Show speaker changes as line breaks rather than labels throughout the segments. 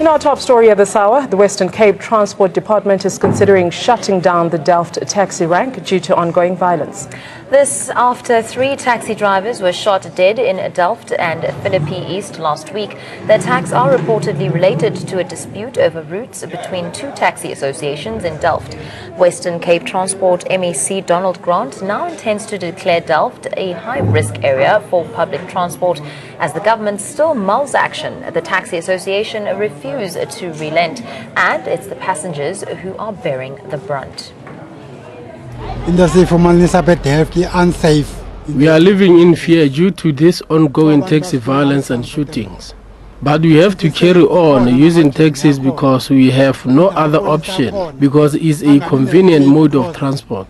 In our top story of this hour, the Western Cape Transport Department is considering shutting down the Delft taxi rank due to ongoing violence.
This after 3 taxi drivers were shot dead in Delft and Philippi East last week. The attacks are reportedly related to a dispute over routes between 2 taxi associations in Delft. Western Cape Transport MEC Donald Grant now intends to declare Delft a high-risk area for public transport as the government still mulls action. The taxi association refuse to relent, and it's the passengers who are bearing the brunt.
We are living in fear due to this ongoing taxi violence and shootings. But we have to carry on using taxis because we have no other option, because it's a convenient mode of transport.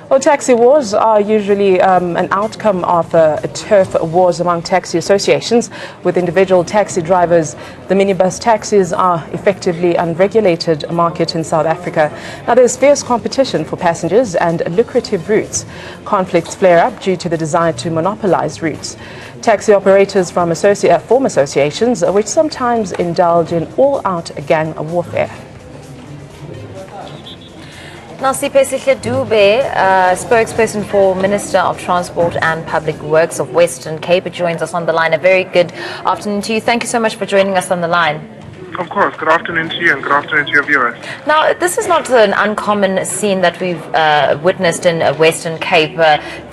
Well, taxi wars are usually an outcome of turf wars among taxi associations. With individual taxi drivers, the minibus taxis are effectively unregulated market in South Africa. Now, there's fierce competition for passengers and lucrative routes. Conflicts flare up due to the desire to monopolize routes. Taxi operators form associations, which sometimes indulge in all-out gang warfare.
Now, Sipesihle Dube, spokesperson for Minister of Transport and Public Works of Western Cape, joins us on the line. A very good afternoon to you. Thank you so much for joining us on the line.
Of course. Good afternoon to you and good afternoon to your viewers.
Now, this is not an uncommon scene that we've witnessed in Western Cape.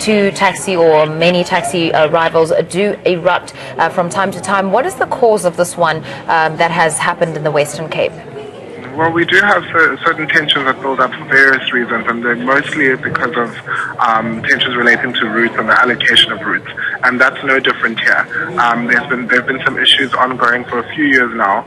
2 taxi or many taxi rivals do erupt from time to time. What is the cause of this one that has happened in the Western Cape?
Well, we do have certain tensions that build up for various reasons, and they're mostly because of tensions relating to routes and the allocation of routes, and that's no different here. There have been some issues ongoing for a few years now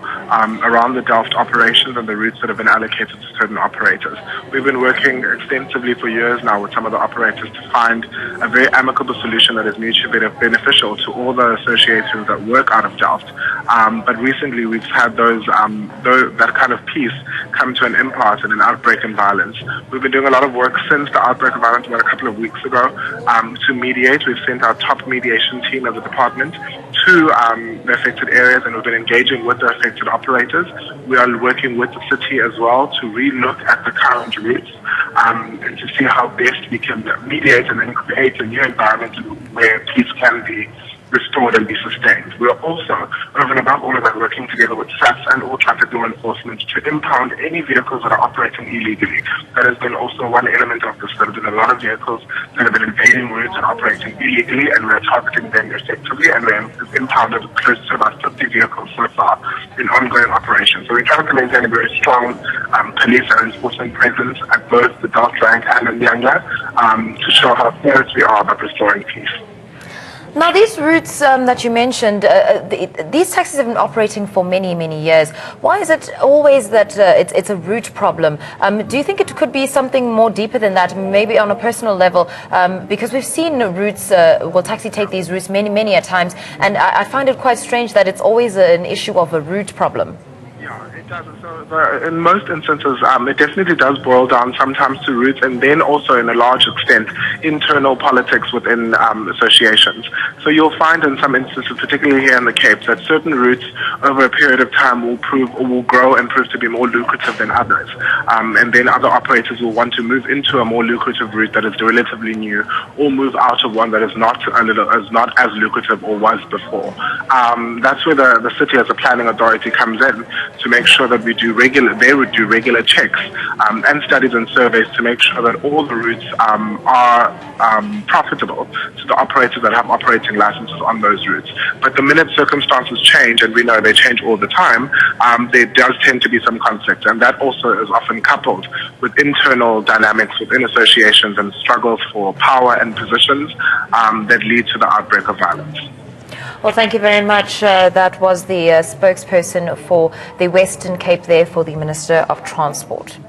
around the Delft operations and the routes that have been allocated to certain operators. We've been working extensively for years now with some of the operators to find a very amicable solution that is mutually beneficial to all the associations that work out of Delft. But recently we've had that kind of peace come to an impasse and an outbreak in violence. We've been doing a lot of work since the outbreak of violence about a couple of weeks ago to mediate. We've sent our top mediation team as a department to the affected areas, and we've been engaging with the affected operators. We are working with the city as well to re-look at the current routes and to see how best we can mediate and then create a new environment where peace can be restored and be sustained. We are also, over and above all of that, working together with SAPS and all traffic law enforcement to impound any vehicles that are operating illegally. That has been also one element of this. There have been a lot of vehicles that have been invading routes and operating illegally, and we're targeting them effectively, and we've impounded close to about 50 vehicles so far in ongoing operations. So we try to maintain a very strong police and enforcement presence at both the Delft rank and in Nyanga to show how serious we are about restoring peace.
Now, these routes that you mentioned, these taxis have been operating for many, many years. Why is it always that it's a route problem? Do you think it could be something more deeper than that, maybe on a personal level? Because we've seen routes, taxi take these routes many, many a times, and I find it quite strange that it's always an issue of a route problem.
It does. So in most instances, it definitely does boil down sometimes to routes, and then also in a large extent internal politics within associations. So you'll find in some instances, particularly here in the Cape, that certain routes over a period of time will grow and prove to be more lucrative than others, and then other operators will want to move into a more lucrative route that is relatively new, or move out of one that is not as lucrative or was before. That's where the city as a planning authority comes in to make sure that they would do regular checks and studies and surveys to make sure that all the routes are profitable to the operators that have operating licenses on those routes. But the minute circumstances change, and we know they change all the time, there does tend to be some conflict, and that also is often coupled with internal dynamics within associations and struggles for power and positions that lead to the outbreak of violence.
Well, thank you very much. That was the spokesperson for the Western Cape there for the Minister of Transport.